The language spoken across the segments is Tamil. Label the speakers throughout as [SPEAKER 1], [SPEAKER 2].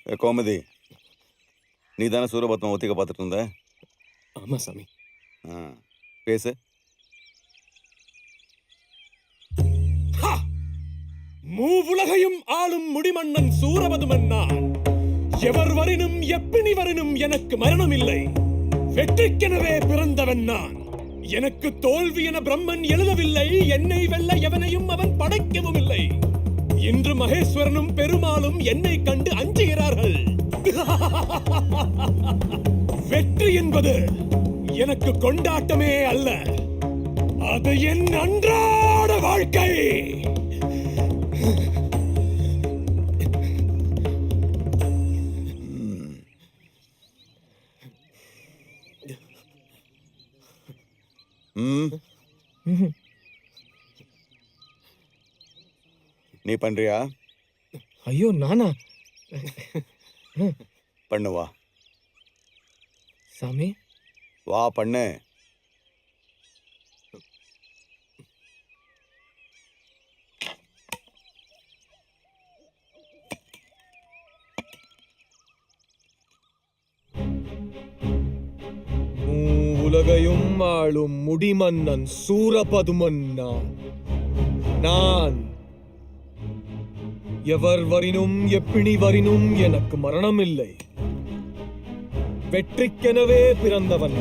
[SPEAKER 1] கோமதி, நீ தானே சூரபத்மன் ஒத்திக்க பார்த்துட்டு இருந்த?
[SPEAKER 2] ஆமா சாமி.
[SPEAKER 1] பேசு.
[SPEAKER 2] மூவுலகையும் ஆளும் முடிமன்னன் சூரபதுமன் நான். எவர் வரினும் எப்பினி வரினும் எனக்கு மரணம் இல்லை. வெற்றிக்கெனவே பிறந்தவன் நான். எனக்கு தோல்வி என பிரம்மன் எழுதவில்லை. என்னை வெல்ல எவனையும் அவன் படைக்கவும் இல்லை. இன்று மகேஸ்வரனும் பெருமாளும் என்னை கண்டு அஞ்சுகிறார்கள். வெற்றி என்பது எனக்கு கொண்டாட்டமே அல்ல, அது என் அன்றாட வாழ்க்கை.
[SPEAKER 1] நீ பண்றியா?
[SPEAKER 2] ஐயோ நானா?
[SPEAKER 1] பண்ணுவா
[SPEAKER 2] சாமி.
[SPEAKER 1] வா பண்ணு.
[SPEAKER 2] உலகையும் ஆளும் முடிமன்னன் சூரபதுமன் நான். எவர் வரினும் எப்பினி வரினும் எனக்கு மரணம் இல்லை. வெற்றிக்கெனவே பிறந்தவன்.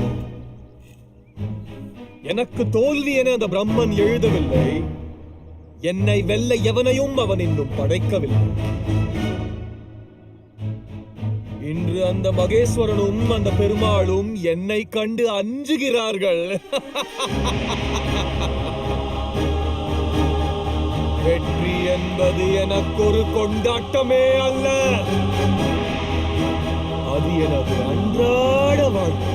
[SPEAKER 2] எனக்கு தோல்வி என அந்த பிரம்மன் எழுதவில்லை. என்னை வெல்ல எவனையும் அவன் இன்னும் படைக்கவில்லை. இன்று அந்த மகேஸ்வரனும் அந்த பெருமாளும் என்னை கண்டு அஞ்சுகிறார்கள். வெற்றி என்பது எனக்கு ஒரு கொண்டாட்டமே அல்ல, அது எனது அன்றாட வாழ்க்கை.